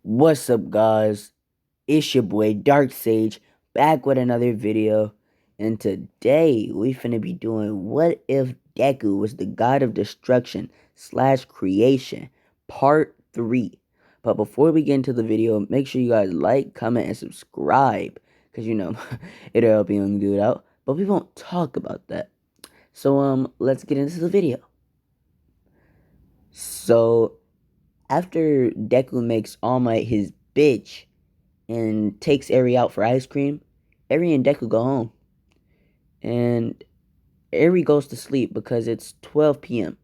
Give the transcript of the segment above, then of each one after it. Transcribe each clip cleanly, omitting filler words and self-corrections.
What's up, guys? It's your boy Dark Sage back with another video, and today we finna be doing what if Deku was the god of destruction slash creation, part 3. But before we get into the video, make sure you guys like, comment, and subscribe, because it'll help you and do it out. But we won't talk about that. So let's get into the video. So after Deku makes All Might his bitch and takes Eri out for ice cream, Eri and Deku go home. And Eri goes to sleep because it's 12 p.m.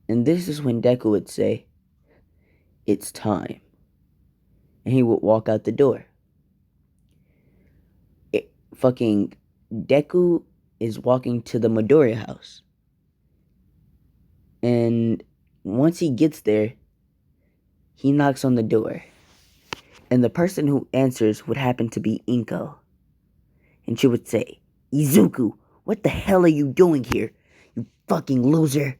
And this is when Deku would say, "It's time." And he would walk out the door. Fucking Deku is walking to the Midoriya house. And once he gets there, he knocks on the door. And the person who answers would happen to be Inko. And she would say, "Izuku, what the hell are you doing here? You fucking loser."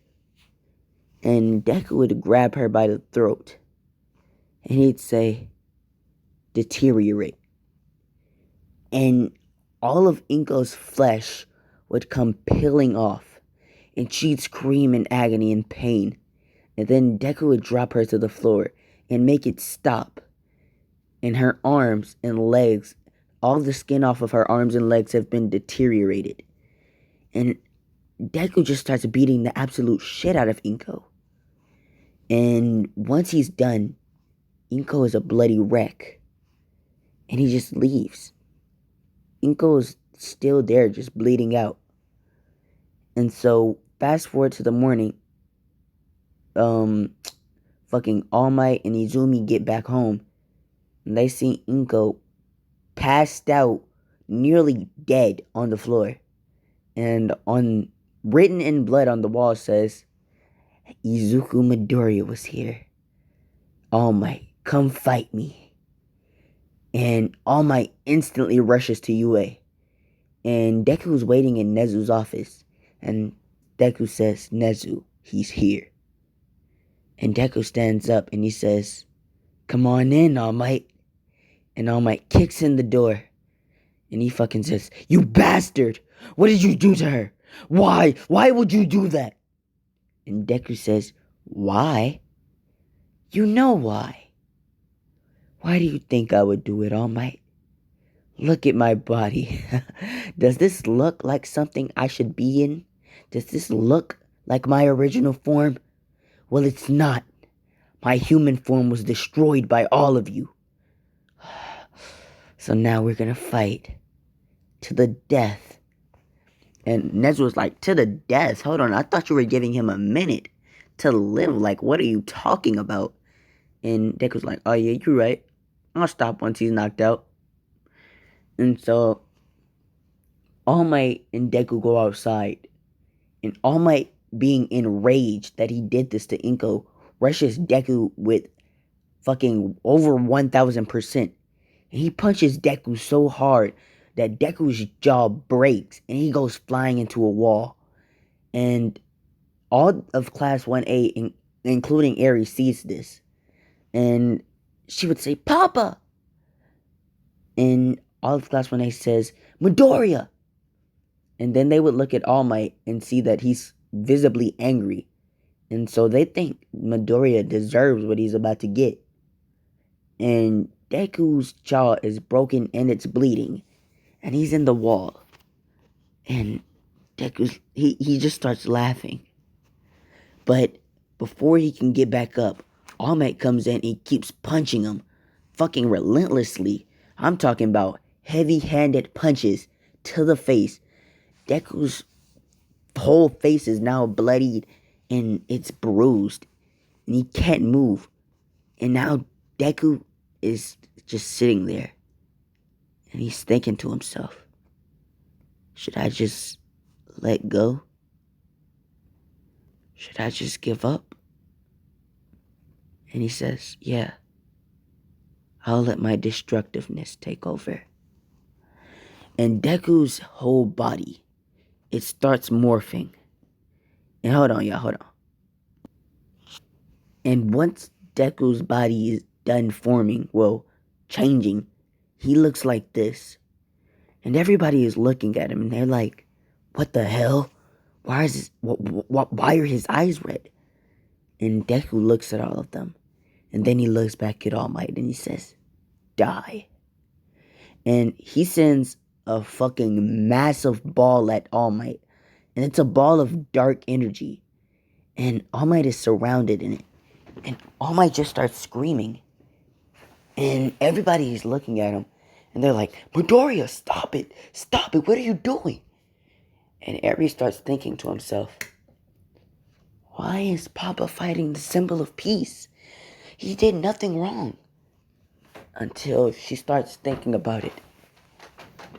And Deku would grab her by the throat. And he'd say, "Deteriorate." And all of Inko's flesh would come peeling off. And she'd scream in agony and pain. And then Deku would drop her to the floor and make it stop. And her arms and legs, all the skin off of her arms and legs have been deteriorated. And Deku just starts beating the absolute shit out of Inko. And once he's done, Inko is a bloody wreck. And he just leaves. Inko is still there, just bleeding out. And so, fast forward to the morning. Fucking All Might and Izumi get back home. And they see Inko passed out, nearly dead on the floor. And written in blood on the wall says, "Izuku Midoriya was here. All Might, come fight me." And All Might instantly rushes to UA. And Deku's waiting in Nezu's office. And Deku says, "Nezu, he's here." And Deku stands up and he says, "Come on in, All Might." And All Might kicks in the door. And he fucking says, "You bastard! What did you do to her? Why? Why would you do that?" And Deku says, "Why? You know why. Why do you think I would do it, All Might? Look at my body. Does this look like something I should be in? Does this look like my original form? Well, it's not. My human form was destroyed by all of you. So now we're gonna fight. To the death." And Nezu was like, "To the death? Hold on, I thought you were giving him a minute to live. Like, what are you talking about?" And Deku was like, "Oh yeah, you're right. I'll stop once he's knocked out." And so All Might and Deku go outside. And All Might, being enraged that he did this to Inko, rushes Deku with fucking over 1000%. And he punches Deku so hard that Deku's jaw breaks and he goes flying into a wall. And all of Class 1A, including Eri, sees this. And she would say, "Papa!" And all of Class 1A says, "Midoriya!" And then they would look at All Might and see that he's visibly angry. And so they think Midoriya deserves what he's about to get. And Deku's jaw is broken and it's bleeding. And he's in the wall. And he just starts laughing. But before he can get back up, All Might comes in and he keeps punching him. Fucking relentlessly. I'm talking about heavy-handed punches to the face. Deku's whole face is now bloodied and it's bruised. And he can't move. And now Deku is just sitting there. And he's thinking to himself, should I just let go? Should I just give up? And he says, yeah, I'll let my destructiveness take over. And Deku's whole body, it starts morphing. And hold on, y'all, hold on. And once Deku's body done forming, well, changing, he looks like this. And everybody is looking at him and they're like, what the hell? Why is why are his eyes red? And Deku looks at all of them. And then he looks back at All Might and he says, die. And he sends a fucking massive ball at All Might. And it's a ball of dark energy. And All Might is surrounded in it. And All Might just starts screaming. And everybody is looking at him. And they're like, Midoriya, stop it. Stop it. What are you doing? And Eri starts thinking to himself, why is Papa fighting the symbol of peace? He did nothing wrong. Until she starts thinking about it.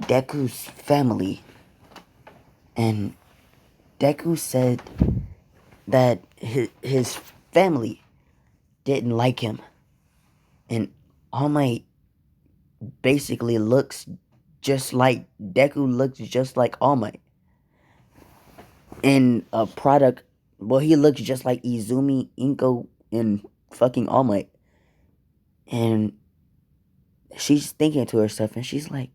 Deku's family. And Deku said that his family didn't like him. And All Might basically looks just like Deku looks just like All Might. In a product, well, he looks just like Izumi, Inko, and fucking All Might. And she's thinking to herself, and she's like,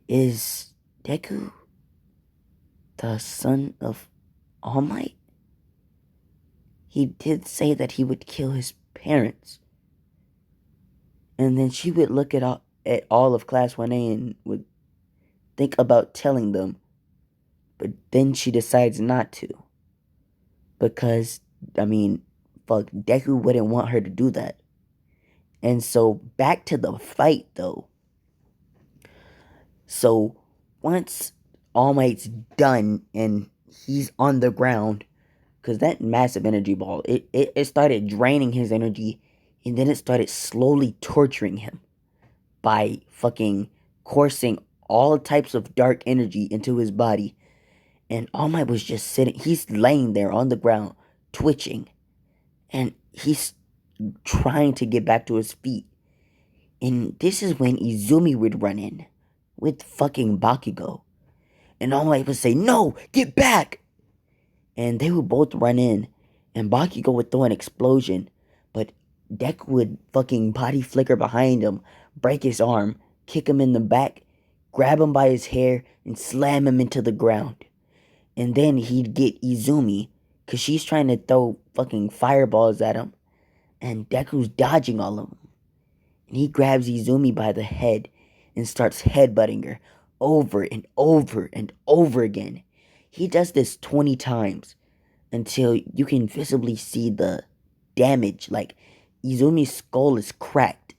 is Deku the son of All Might? He did say that he would kill his parents. And then she would look at all of Class 1A and would think about telling them. But then she decides not to. Because, fuck, Deku wouldn't want her to do that. And so, back to the fight, though. So, once All Might's done and he's on the ground, because that massive energy ball, it started draining his energy, and then it started slowly torturing him by fucking coursing all types of dark energy into his body. And All Might was just sitting, he's laying there on the ground, twitching, and he's trying to get back to his feet. And this is when Izumi would run in with fucking Bakugo. And All Might would say, no, get back! And they would both run in, and Bakugo would throw an explosion, but Deku would fucking body flicker behind him, break his arm, kick him in the back, grab him by his hair, and slam him into the ground. And then he'd get Izumi, because she's trying to throw fucking fireballs at him, and Deku's dodging all of them. And he grabs Izumi by the head and starts headbutting her over and over and over again. He does this 20 times until you can visibly see the damage. Like, Izumi's skull is cracked.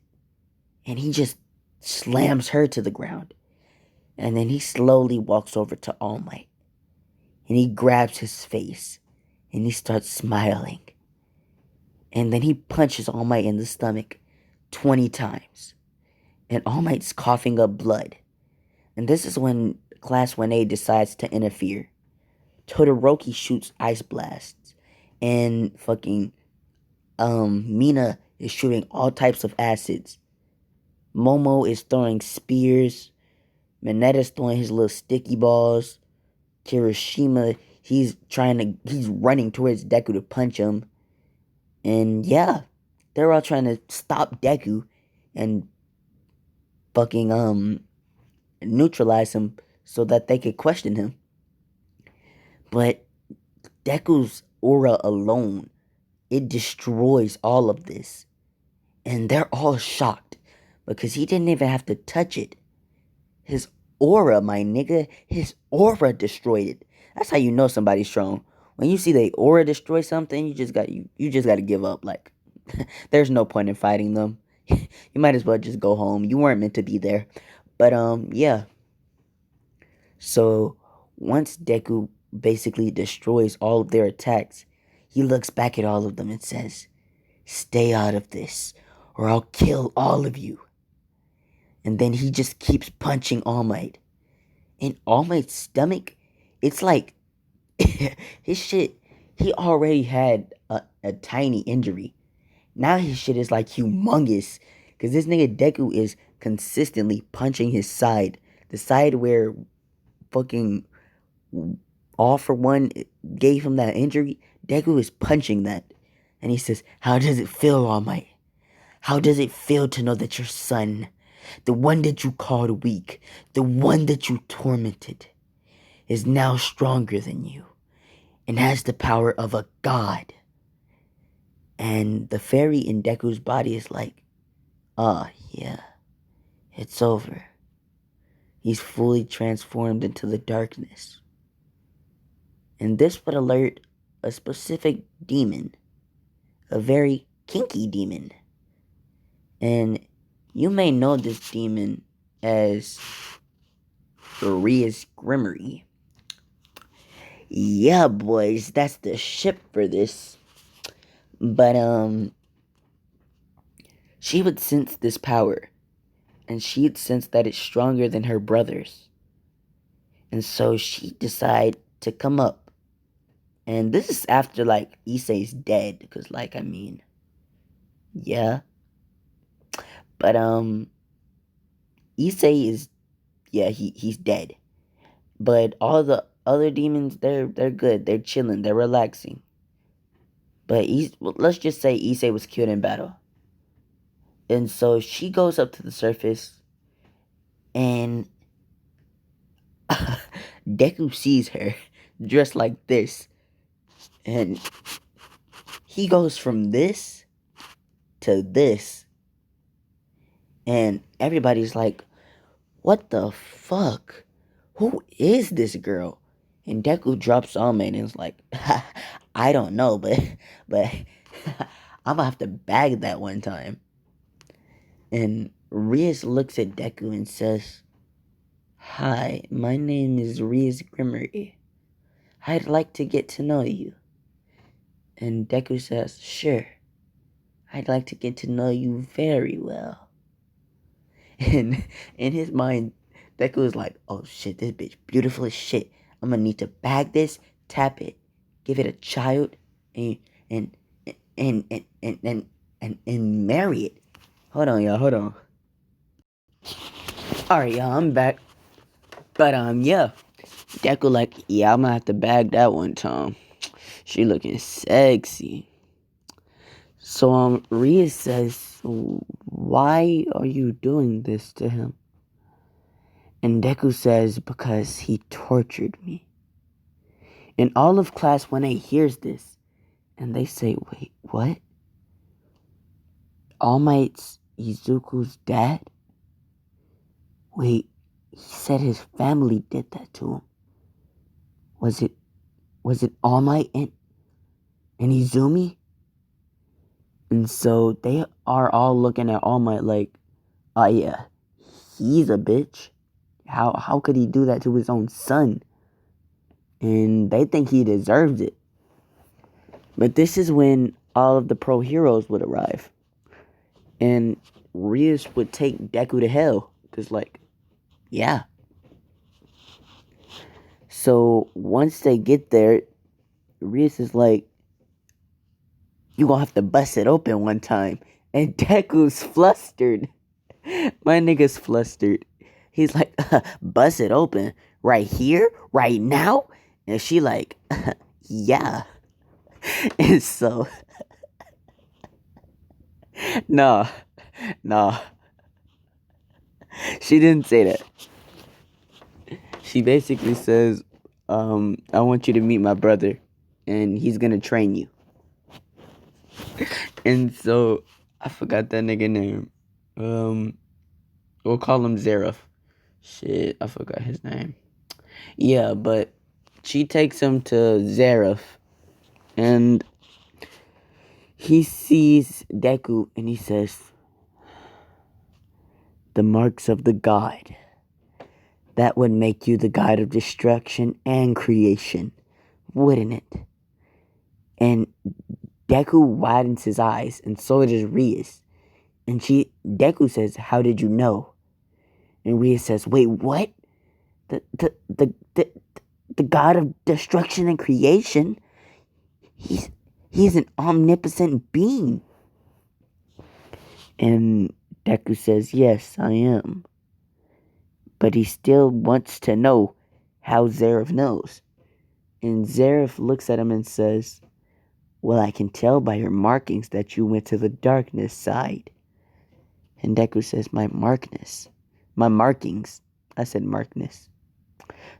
And he just slams her to the ground. And then he slowly walks over to All Might. And he grabs his face. And he starts smiling. And then he punches All Might in the stomach 20 times. And All Might's coughing up blood. And this is when Class 1A decides to interfere. Todoroki shoots ice blasts. And fucking Mina is shooting all types of acids. Momo is throwing spears. Minetta's throwing his little sticky balls. Kirishima, he's running towards Deku to punch him. And yeah, they're all trying to stop Deku and fucking neutralize him so that they could question him. But Deku's aura alone, it destroys all of this. And they're all shocked because he didn't even have to touch it. His aura, my nigga, his aura destroyed it. That's how you know somebody's strong. When you see the aura destroy something, you just got to give up. Like, there's no point in fighting them. You might as well just go home. You weren't meant to be there. But yeah. So once Deku basically destroys all of their attacks, he looks back at all of them and says, "Stay out of this, or I'll kill all of you." And then he just keeps punching All Might. And All Might's stomach, it's like his shit, he already had a tiny injury. Now his shit is like humongous. Because this nigga Deku is consistently punching his side. The side where fucking All For One gave him that injury. Deku is punching that. And he says, "How does it feel, All Might? How does it feel to know that your son, the one that you called weak, the one that you tormented, is now stronger than you and has the power of a god? And the fairy in Deku's body is like, yeah, it's over. He's fully transformed into the darkness. And this would alert a specific demon, a very kinky demon. And you may know this demon as Rhys Grimmery. Yeah, boys, that's the ship for this. But, she would sense this power, and she'd sense that it's stronger than her brothers. And so she decided to come up. And this is after, like, Issei's dead, because, like, I mean, yeah. But, Issei is, yeah, he's dead. But all the other demons, they're good. They're chilling. They're relaxing. But let's just say Issei was killed in battle. And so she goes up to the surface, and Deku sees her dressed like this. And he goes from this to this. And everybody's like, what the fuck? Who is this girl? And Deku drops on me and is like, I don't know, but I'm gonna have to bag that one time. And Rhys looks at Deku and says, hi, my name is Rhys Grimmery. I'd like to get to know you. And Deku says, sure. I'd like to get to know you very well. And in his mind, Deku is like, oh shit, this bitch beautiful as shit. I'm gonna need to bag this, tap it, give it a child, and marry it. Hold on, y'all, hold on. Alright, y'all, I'm back. But yeah. Deku like, yeah, I'm gonna have to bag that one time. She looking sexy. So Rhys says, why are you doing this to him? And Deku says, because he tortured me. And all of class 1A hears this, and they say, wait, what? All Might's Izuku's dad? Wait, he said his family did that to him. Was it All Might and Izumi? And so they are all looking at All Might like, oh yeah, he's a bitch. How could he do that to his own son? And they think he deserves it. But this is when all of the pro heroes would arrive. And Rhys would take Deku to hell. Because, like, yeah. So once they get there, Rhys is like, you gonna have to bust it open one time. And Deku's flustered. My nigga's flustered. He's like, bust it open right here, right now? And she like, yeah. And so, no. She didn't say that. She basically says, I want you to meet my brother, and he's gonna train you. And so, I forgot that nigga name. We'll call him Zeref. Shit, I forgot his name. Yeah, but she takes him to Zeref, and he sees Deku, and he says, the marks of the god. That would make you the god of destruction and creation, wouldn't it? And Deku widens his eyes, and so does Rhys. And Deku says, how did you know? And Rhys says, wait, what? The god of destruction and creation? He's an omnipotent being. And Deku says, yes, I am. But he still wants to know how Zeref knows. And Zeref looks at him and says, well, I can tell by your markings that you went to the darkness side. And Deku says, my markings. I said markness.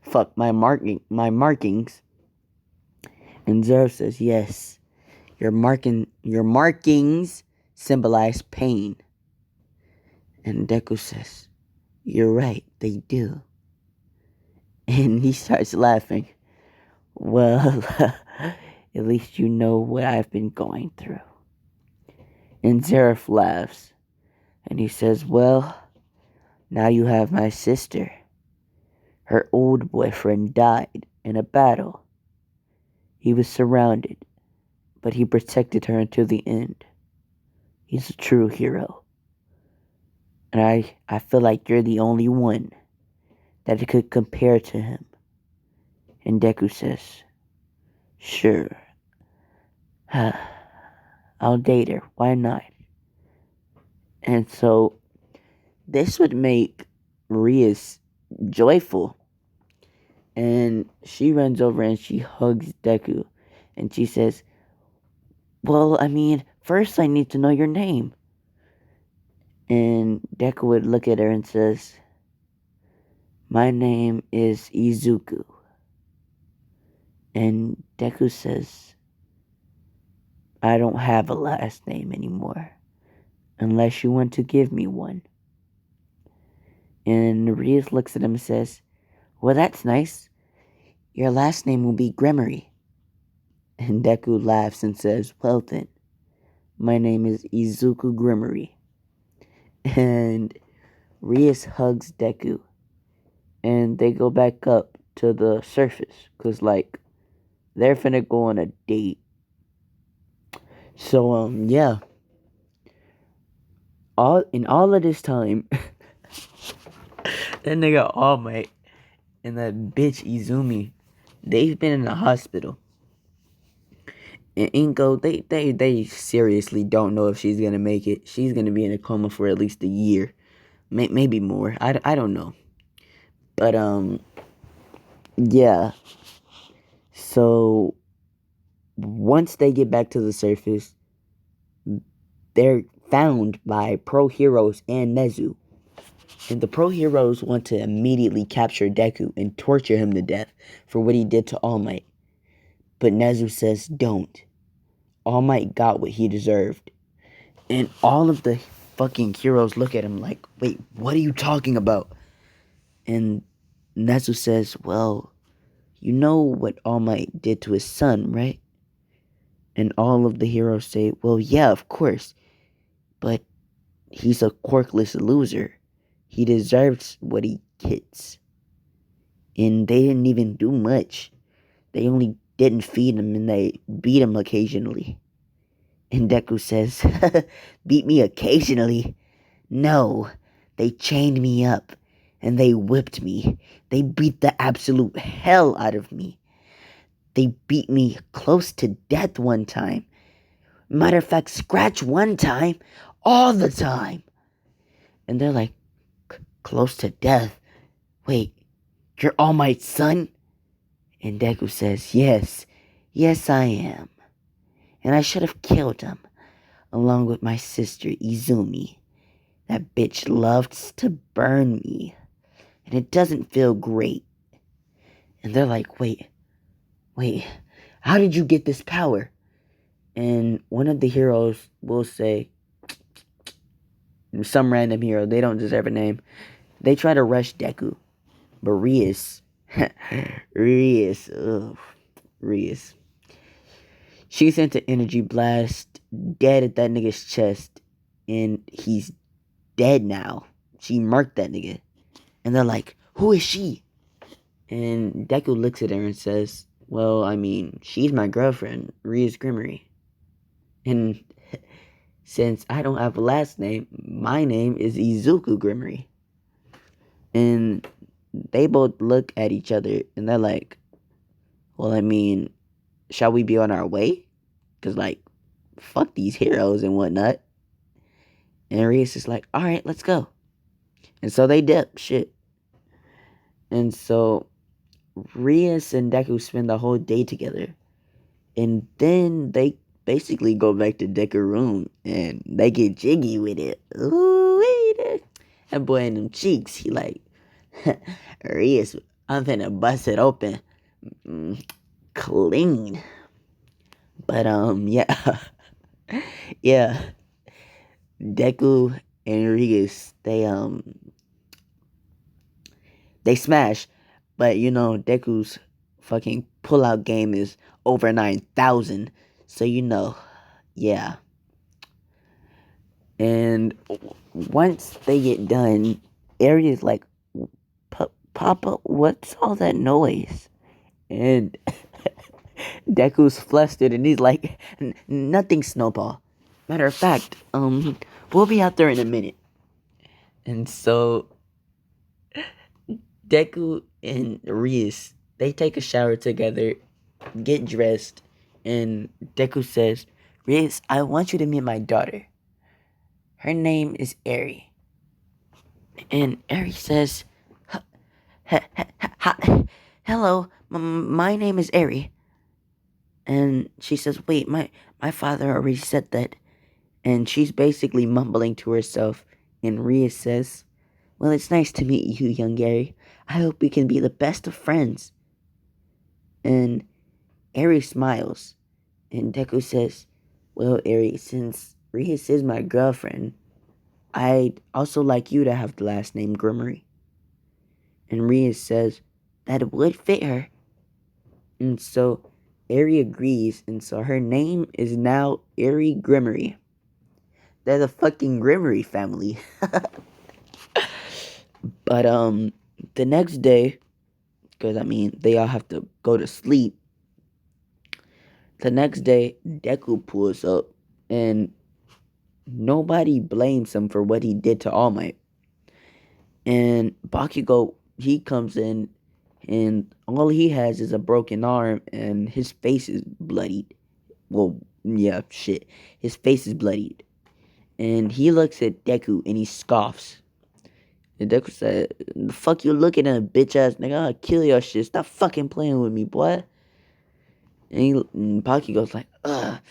Fuck, my markings. And Zoro says, yes, your markings symbolize pain. And Deku says, you're right, they do. And he starts laughing. Well, at least you know what I've been going through. And Zeref laughs. And he says, well, now you have my sister. Her old boyfriend died in a battle. He was surrounded, but he protected her until the end. He's a true hero. And I feel like you're the only one that could compare to him. And Deku says, sure. I'll date her. Why not? And so this would make Rhys joyful. And she runs over and she hugs Deku. And she says, well, I mean, first I need to know your name. And Deku would look at her and says, my name is Izuku. And Deku says, I don't have a last name anymore, unless you want to give me one. And Rhys looks at him and says, well, that's nice. Your last name will be Grimmery. And Deku laughs and says, well then, my name is Izuku Grimmery. And Rhys hugs Deku. And they go back up to the surface. Because, like, they're finna go on a date. So, yeah. In all of this time, that nigga All Might and that bitch Izumi, they've been in the hospital. And Inko, they seriously don't know if she's gonna make it. She's gonna be in a coma for at least a year, maybe more. I don't know, but yeah. So once they get back to the surface, they're found by pro heroes and Nezu. And the pro heroes want to immediately capture Deku and torture him to death for what he did to All Might. But Nezu says, don't. All Might got what he deserved. And all of the fucking heroes look at him like, wait, what are you talking about? And Nezu says, well, you know what All Might did to his son, right? And all of the heroes say, well, yeah, of course. But he's a quirkless loser. He deserves what he gets. And they didn't even do much. They only didn't feed him and they beat him occasionally. And Deku says, beat me occasionally? No, they chained me up and they whipped me. They beat the absolute hell out of me. They beat me close to death one time. Matter of fact, scratch one time, all the time. And they're like, close to death? Wait, you're All Might's son? And Deku says, yes, I am. And I should have killed him, along with my sister Izumi. That bitch loves to burn me, and it doesn't feel great. And they're like, wait, how did you get this power? And one of the heroes will say, some random hero, they don't deserve a name. They try to rush Deku, but Rhys, she sent an energy blast dead at that nigga's chest, and he's dead now. She murked that nigga. And they're like, who is she? And Deku looks at her and says, well, I mean, she's my girlfriend, Rhys Grimmery. And since I don't have a last name, my name is Izuku Grimmery. And they both look at each other and they're like, well, I mean, shall we be on our way? Because, like, fuck these heroes and whatnot. And Rhys is like, alright, let's go. And so they dip, shit. And so Rhys and Deku spend the whole day together. And then they basically go back to Deku room and they get jiggy with it. Ooh-wee. nigga. That boy in them cheeks, he like, Rhys, I'm finna bust it open. Mm, clean. But, yeah. Yeah. Deku and Rhys, they smash. But, Deku's fucking pullout game is over 9,000. So, yeah. And once they get done, Aries like, Papa, what's all that noise? And Deku's flustered and he's like, nothing, Snowball. Matter of fact, we'll be out there in a minute. And so Deku and Rhys, they take a shower together, get dressed, and Deku says, Rhys, I want you to meet my daughter. Her name is Eri. And Eri says, hello, my name is Eri. And she says, wait, my father already said that. And she's basically mumbling to herself. And Rhea says, well, it's nice to meet you, young Eri. I hope we can be the best of friends. And Eri smiles. And Deku says, well, Eri, since Rhea is my girlfriend, I'd also like you to have the last name Grimmery. And Rhea says, that would fit her. And so Eri agrees, and so her name is now Eri Grimmery. They're the fucking Grimmery family. But the next day, because they all have to go to sleep. The next day, Deku pulls up, and nobody blames him for what he did to All Might. And Bakugo, he comes in, and all he has is a broken arm, and his face is bloodied. Well, yeah, shit. His face is bloodied. And he looks at Deku, and he scoffs. And Deku said, the fuck you looking at, bitch ass nigga? I'll kill your shit. Stop fucking playing with me, boy. And Bakugo's like,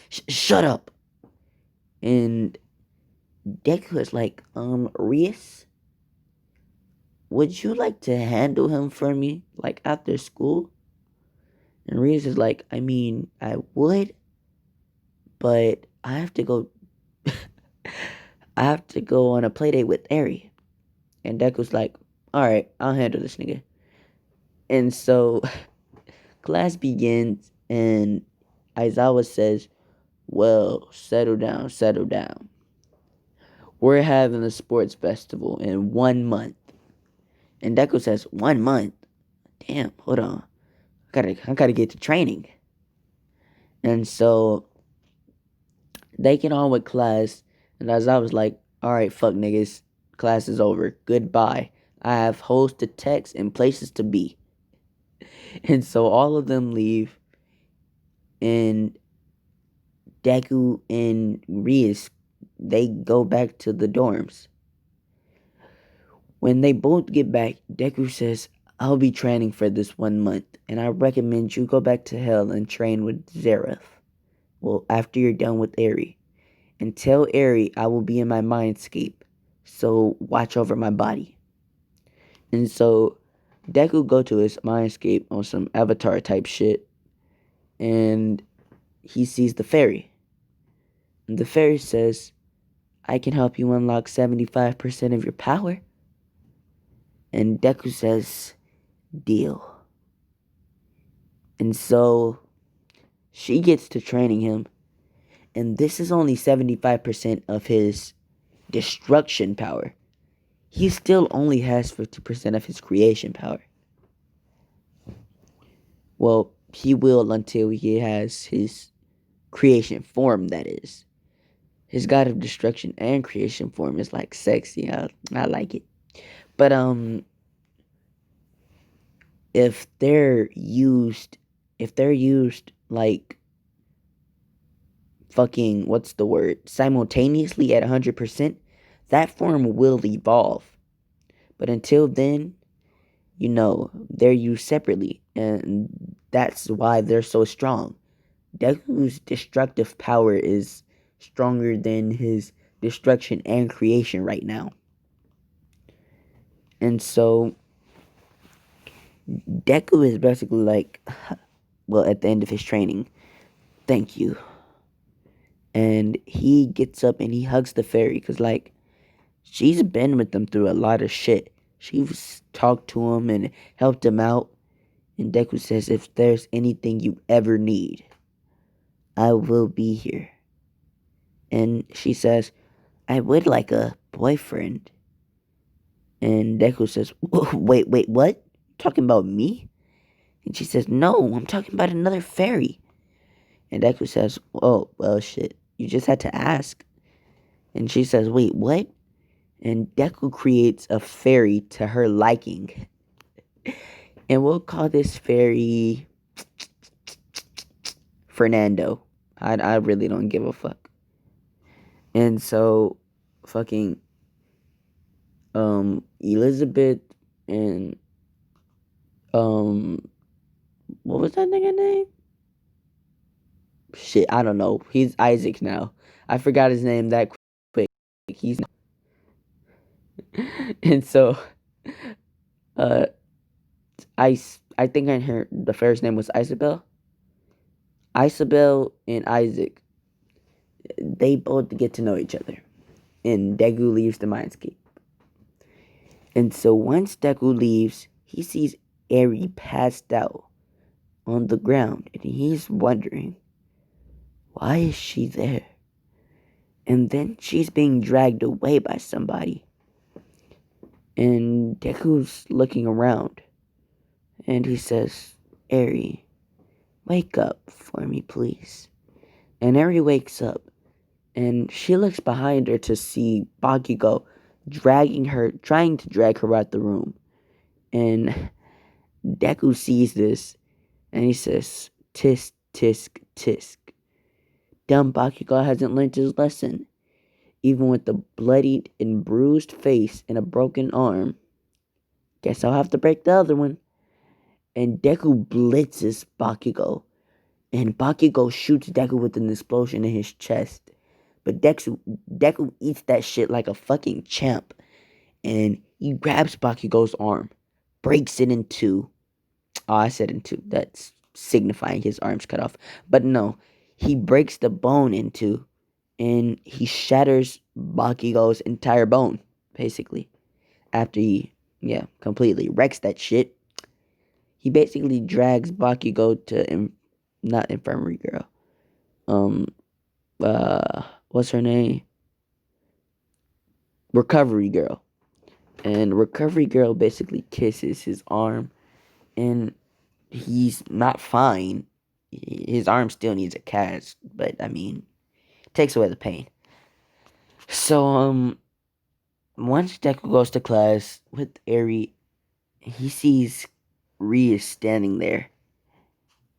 shut up. And Deku is like, Rhys, would you like to handle him for me, like after school? And Rhys is like, I would, but I have to go. I have to go on a playdate with Eri. And Deku's like, alright, I'll handle this nigga. And so class begins, and Aizawa says, well, settle down, settle down. We're having a sports festival in 1 month. And Deku says, 1 month? Damn, hold on. I gotta get to training. And so they get on with class, and Aizawa's like, alright, fuck niggas. Class is over. Goodbye. I have hoes to text and places to be. And so all of them leave, and Deku and Rhys, they go back to the dorms. When they both get back, Deku says, I'll be training for this 1 month, and I recommend you go back to hell and train with Zereth. Well, after you're done with Eri. And tell Eri I will be in my mindscape, so watch over my body. And so Deku go to his mindscape on some avatar type shit, and he sees the fairy. And the fairy says, I can help you unlock 75% of your power. And Deku says, deal. And so she gets to training him, and this is only 75% of his destruction power. He still only has 50% of his creation power. Well, he will until he has his creation form, that is. His god of destruction and creation form is like sexy. I like it. But if they're used like fucking, what's the word, simultaneously at 100%, that form will evolve. But until then, they're used separately, and that's why they're so strong. Deku's destructive power is stronger than his destruction and creation right now. And so Deku is basically like, well, at the end of his training, thank you. And he gets up and he hugs the fairy because, like, she's been with them through a lot of shit. She's talked to him and helped him out. And Deku says, if there's anything you ever need, I will be here. And she says, I would like a boyfriend. And Deku says, wait, what? Talking about me? And she says, no, I'm talking about another fairy. And Deku says, oh, well, shit. You just had to ask. And she says, wait, what? And Deku creates a fairy to her liking. And we'll call this fairy Fernando. I really don't give a fuck. And so, fucking, Elizabeth and, what was that nigga name? Shit, I don't know. He's Isaac now. I forgot his name that quick. He's and so uh I think I heard the first name was Isabel. Isabel and Isaac, they both get to know each other. And Deku leaves the mindscape. And so once Deku leaves, he sees Eri passed out on the ground and he's wondering, why is she there? And then she's being dragged away by somebody. And Deku's looking around and he says, Eri, wake up for me, please. And Eri wakes up and she looks behind her to see Bakugo trying to drag her out the room. And Deku sees this and he says, tisk, tisk, tisk. Dumb Bakugo hasn't learned his lesson. Even with a bloodied and bruised face and a broken arm. Guess I'll have to break the other one. And Deku blitzes Bakugo. And Bakugo shoots Deku with an explosion in his chest. But Deku eats that shit like a fucking champ. And he grabs Bakugo's arm, breaks it in two. Oh, I said in two. That's signifying his arm's cut off. But no, he breaks the bone in two. And he shatters Bakugo's entire bone, basically. After he, completely wrecks that shit. He basically drags Bakugo to, not Infirmary Girl. What's her name? Recovery Girl. And Recovery Girl basically kisses his arm, and he's not fine. His arm still needs a cast, but I mean, takes away the pain. So, once Deku goes to class with Eri, he sees Rhys standing there,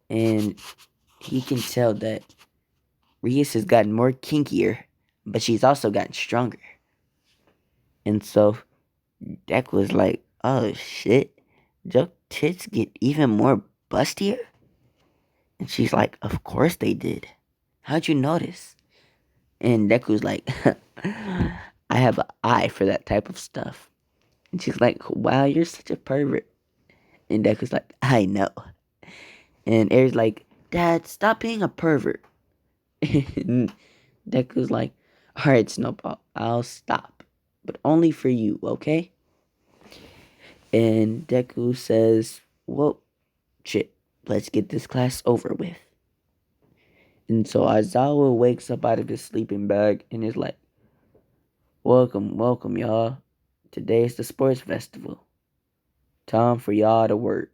and he can tell that Rhys has gotten more kinkier, but she's also gotten stronger. And so Deku was like, oh shit, your tits get even more bustier? And she's like, of course they did. How'd you notice? And Deku's like, I have an eye for that type of stuff. And she's like, wow, you're such a pervert. And Deku's like, I know. And Aries like, Dad, stop being a pervert. And Deku's like, alright, Snowball, I'll stop. But only for you, okay? And Deku says, well, shit, let's get this class over with. And so Aizawa wakes up out of his sleeping bag and is like, welcome, y'all. Today's the sports festival. Time for y'all to work.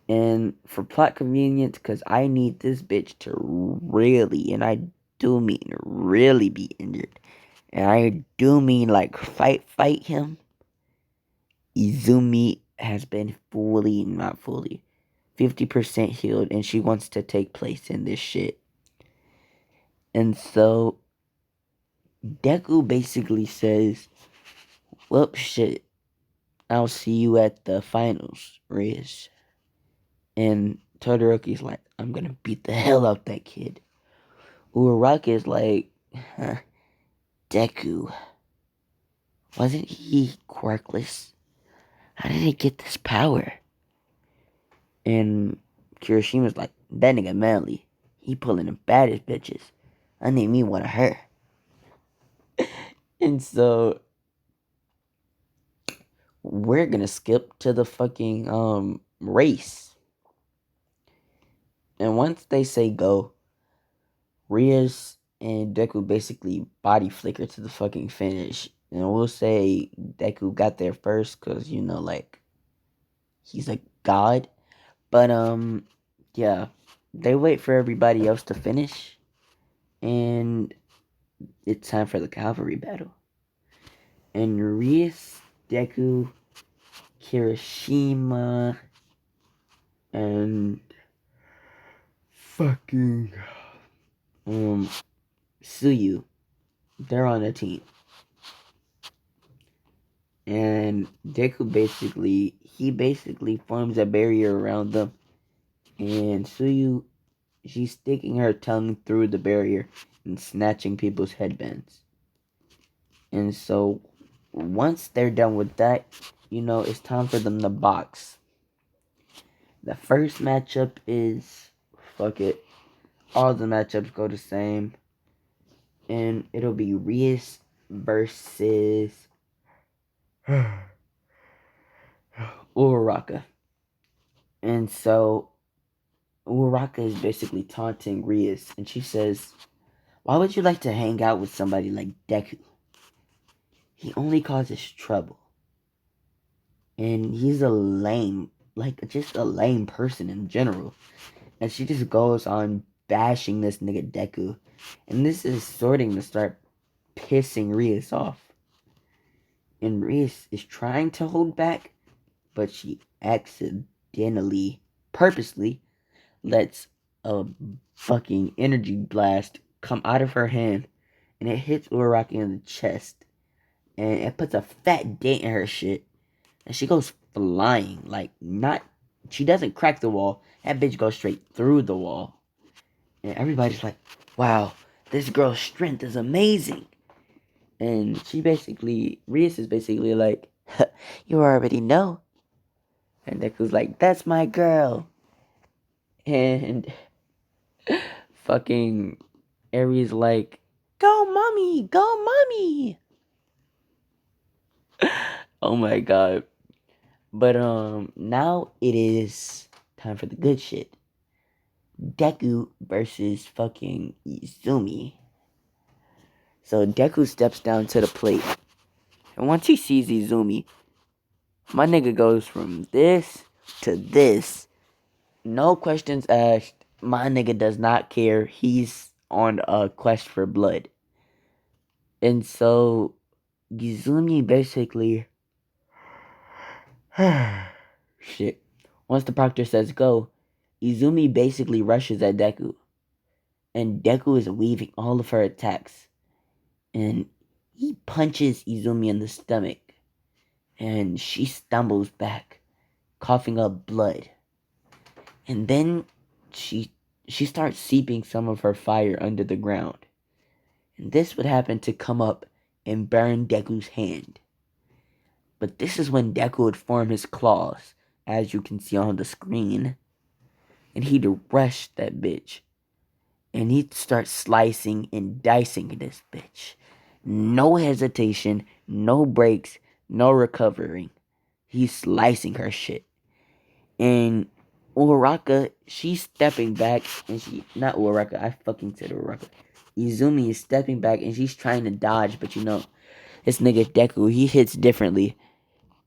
And for plot convenience, because I need this bitch to really, and I do mean really be injured. And I do mean like fight him. Izumi has been not fully, 50% healed, and she wants to take place in this shit. And so Deku basically says, well, shit, I'll see you at the finals, Rhys. And Todoroki's like, I'm gonna beat the hell out that kid. Uraraka is like, Deku, Wasn't he quirkless? How did he get this power? And Kirishima's like, that nigga manly. He pulling the baddest bitches. I need me one of her. And so we're gonna skip to the fucking race. And once they say go, Rhys and Deku basically body flicker to the fucking finish. And we'll say Deku got there first because, like, he's a god. But, yeah. They wait for everybody else to finish. And it's time for the cavalry battle. And Rhys, Deku, Kirishima, and fucking Suyu, they're on a team. And Deku basically forms a barrier around them. And Suyu, she's sticking her tongue through the barrier and snatching people's headbands. And so once they're done with that, it's time for them to box. The first matchup is, fuck it, all the matchups go the same. And it'll be Rhys versus Uraraka. And so Uraraka is basically taunting Rhys, and she says, why would you like to hang out with somebody like Deku? He only causes trouble. And he's just a lame person in general. And she just goes on bashing this nigga Deku. And this is starting to start pissing Rhys off. And Rhys is trying to hold back, but she purposely, lets a fucking energy blast come out of her hand, and it hits Uraraka in the chest, and it puts a fat dent in her shit, and she goes flying. She doesn't crack the wall, that bitch goes straight through the wall. And everybody's like, wow, this girl's strength is amazing. And Rhys is basically like, you already know. And Deku's like, that's my girl. And fucking Aries like, go mommy, go mommy. Oh my god. But now it is time for the good shit. Deku versus fucking Izumi. So Deku steps down to the plate. And once he sees Izumi, my nigga goes from this to this. No questions asked. My nigga does not care. He's on a quest for blood. And so Izumi basically shit. Once the proctor says go, Izumi basically rushes at Deku. And Deku is weaving all of her attacks. And he punches Izumi in the stomach. And she stumbles back, coughing up blood. And then she starts seeping some of her fire under the ground. And this would happen to come up and burn Deku's hand. But this is when Deku would form his claws, as you can see on the screen. And he'd rush that bitch. And he'd start slicing and dicing this bitch. No hesitation, no breaks, no recovering. He's slicing her shit. And Uraraka, she's stepping back, and not Uraraka, I fucking said Uraraka. Izumi is stepping back, and she's trying to dodge, but this nigga Deku, he hits differently.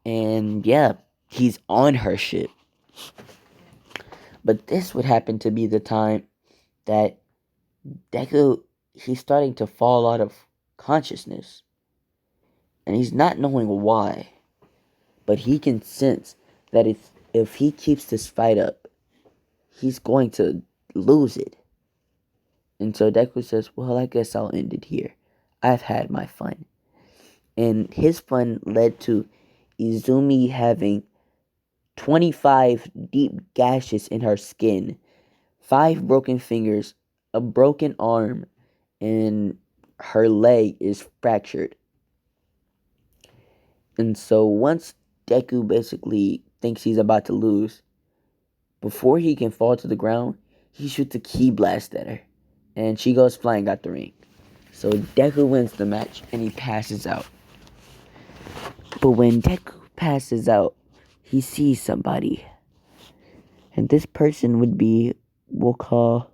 And yeah, he's on her shit. But this would happen to be the time that Deku, he's starting to fall out of consciousness. And he's not knowing why. But he can sense that if he keeps this fight up, he's going to lose it. And so Deku says, well, I guess I'll end it here. I've had my fun. And his fun led to Izumi having 25 deep gashes in her skin, 5 broken fingers, a broken arm, and her leg is fractured. And so once Deku basically thinks he's about to lose, before he can fall to the ground, he shoots a ki blast at her. And she goes flying out the ring. So Deku wins the match and he passes out. But when Deku passes out, he sees somebody. And this person would be, we'll call,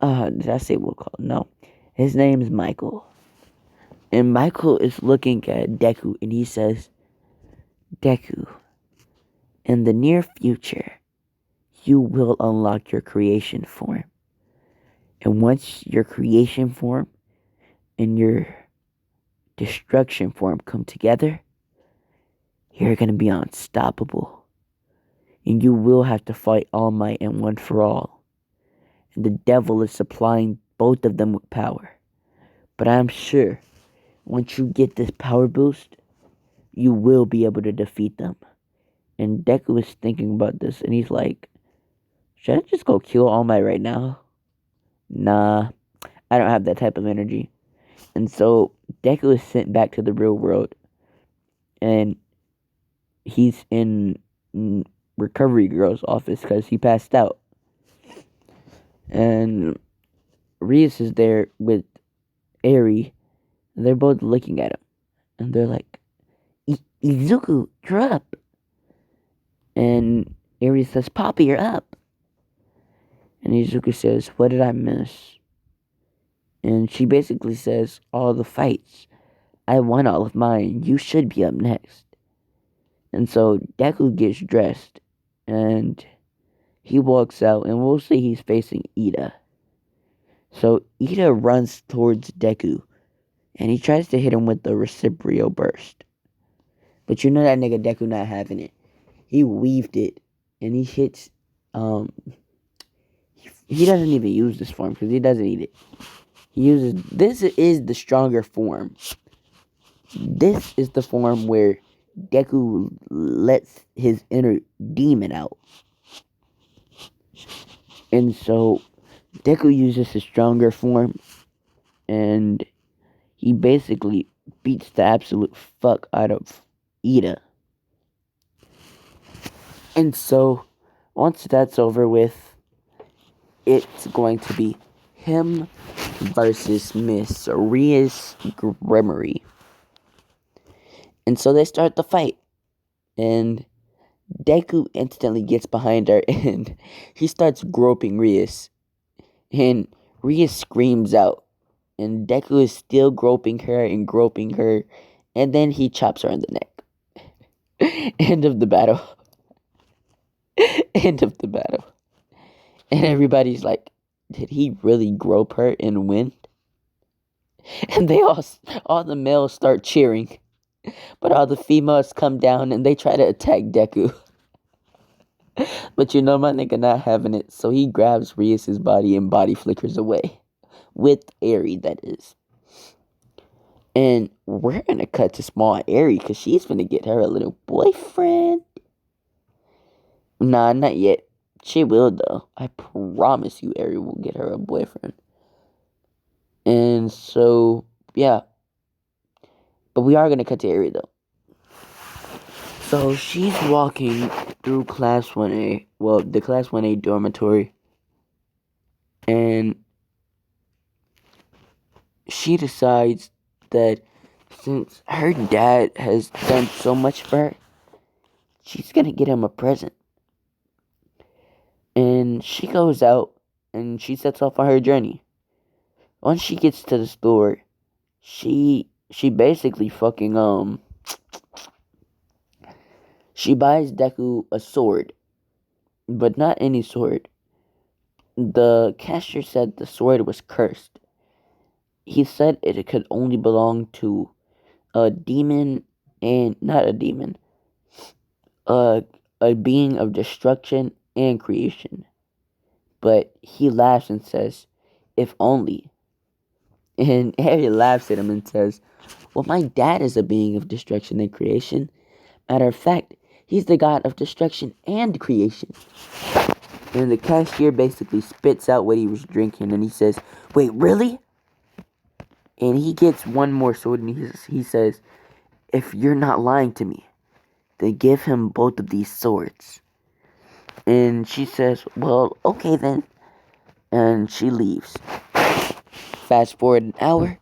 did I say we'll call? No. His name is Michael. And Michael is looking at Deku and he says, Deku, in the near future, you will unlock your creation form. And once your creation form and your destruction form come together, you're going to be unstoppable. And you will have to fight All Might and One for All. And the devil is supplying both of them with power. But I'm sure once you get this power boost, you will be able to defeat them. And Deku is thinking about this and he's like, should I just go kill All Might right now? Nah, I don't have that type of energy. And so Deku is sent back to the real world. And he's in Recovery Girl's office because he passed out. And Rhys is there with Eri. They're both looking at him. And they're like, Izuku, you're up. And Eri says, Poppy, you're up. And Izuku says, what did I miss? And she basically says, all the fights. I won all of mine. You should be up next. And so Deku gets dressed. And he walks out. And we'll see he's facing Ida. So Ida runs towards Deku. And he tries to hit him with the reciprocal burst. But you know that nigga Deku not having it. He weaved it. And he hits... He doesn't even use this form because he doesn't need it. He uses... This is the stronger form. This is the form where Deku lets his inner demon out. And so Deku uses his stronger form. And he basically beats the absolute fuck out of Ida. And so once that's over with, it's going to be him versus Miss Rhys Grimmery. And so they start the fight. And Deku instantly gets behind her and he starts groping Rhys. And Rhys screams out. And Deku is still groping her. And then he chops her in the neck. End of the battle. End of the battle. And everybody's like, did he really grope her and win? And they all the males start cheering. But all the females come down and they try to attack Deku. But you know my nigga not having it. So he grabs Rhys' body and body flickers away. With Eri, that is. And we're gonna cut to small Eri because she's gonna get her a little boyfriend. Nah, not yet. She will though. I promise you Eri will get her a boyfriend. And so, yeah. But we are gonna cut to Eri though. So she's walking through Class 1A. Well, the Class 1A dormitory. And she decides that since her dad has done so much for her, she's gonna get him a present. And she goes out and she sets off on her journey. Once she gets to the store, she basically fucking she buys Deku a sword. But not any sword. The cashier said the sword was cursed. He said it could only belong to a demon and not a demon. A being of destruction and creation. But he laughs and says, if only. And Harry laughs at him and says, well, my dad is a being of destruction and creation. Matter of fact, he's the god of destruction and creation. And the cashier basically spits out what he was drinking and he says, wait, really? And he gets one more sword and he says, if you're not lying to me, then give him both of these swords. And she says, well, okay then. And she leaves. Fast forward an hour,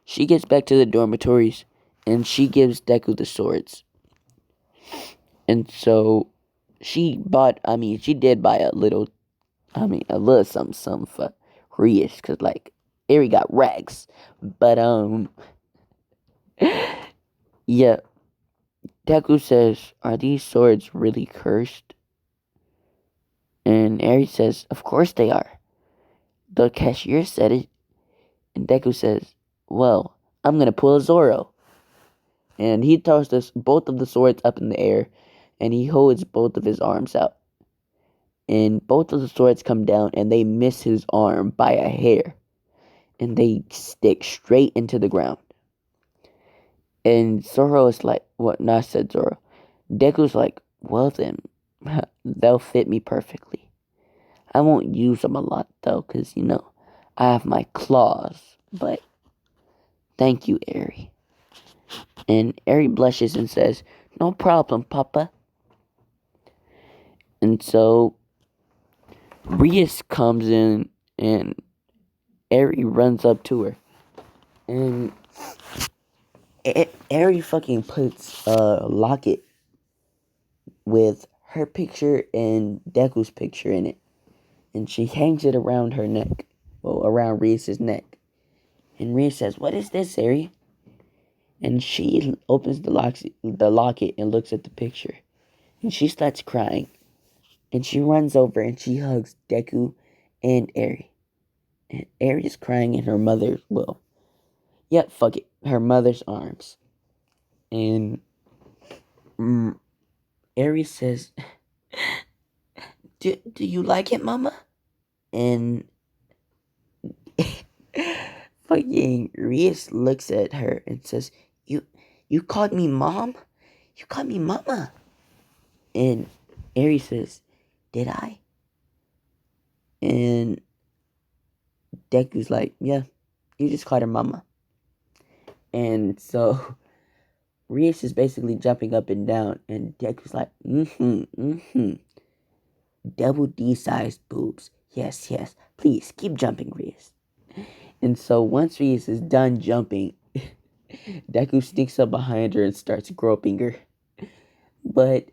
she gets back to the dormitories, and she gives Deku the swords. And so she did buy a little something for Rhys, cause like Eri got rags. But yeah, Deku says, "Are these swords really cursed?" And Eri says, "Of course they are. The cashier said it." And Deku says, "Well, I'm gonna pull a Zoro." And he tosses both of the swords up in the air, and he holds both of his arms out. And both of the swords come down, and they miss his arm by a hair, and they stick straight into the ground. And Zoro is like, what? Not said Zoro. Deku's like, well then, they'll fit me perfectly. I won't use them a lot though, cause I have my claws. But thank you, Eri. And Eri blushes and says, no problem, Papa. And so Rhys comes in, and Eri runs up to her, and Eri fucking puts a locket with her picture and Deku's picture in it, and she hangs it around her neck, around Rhys's neck. And Rhys says, "What is this, Eri?" And she opens the locket and looks at the picture, and she starts crying, and she runs over and she hugs Deku and Eri. And Eri is crying in her mother's, her mother's arms. And Eri says, do you like it, Mama? And fucking Rhys looks at her and says, You called me Mom? You called me Mama. And Eri says, did I? And Deku's like, yeah, you just called her Mama. And so Rhys is basically jumping up and down, and Deku's like, double D-sized boobs. Yes, yes. Please, keep jumping, Rhys. And so once Rhys is done jumping, Deku sneaks up behind her and starts groping her. But,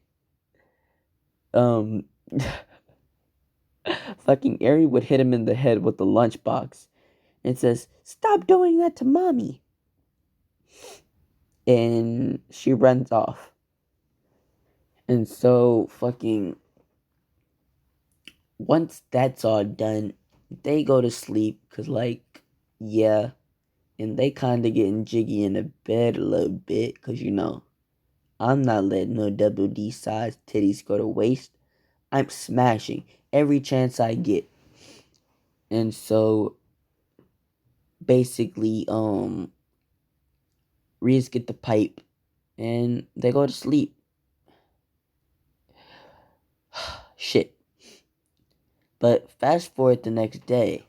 fucking Eri would hit him in the head with the lunchbox and says, stop doing that to Mommy. And she runs off. And so, fucking, once that's all done, they go to sleep, cause yeah, and they kinda getting jiggy in the bed a little bit, cause I'm not letting no double D size titties go to waste. I'm smashing every chance I get. And so basically, Rhys get the pipe and they go to sleep. Shit. But fast forward the next day,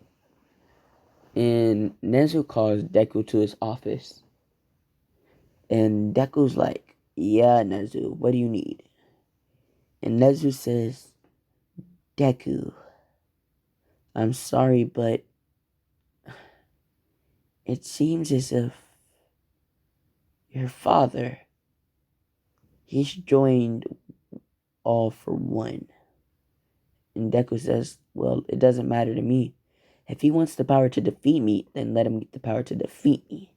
and Nezu calls Deku to his office. And Deku's like, yeah, Nezu, what do you need? And Nezu says, Deku, I'm sorry, but it seems as if your father, he's joined All for One. And Deku says, well, it doesn't matter to me. If he wants the power to defeat me, then let him get the power to defeat me.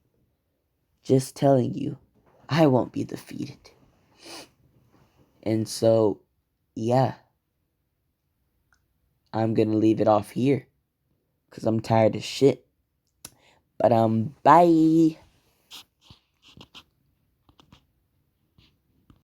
Just telling you, I won't be defeated. And so, yeah, I'm gonna leave it off here, because I'm tired of shit. But, bye.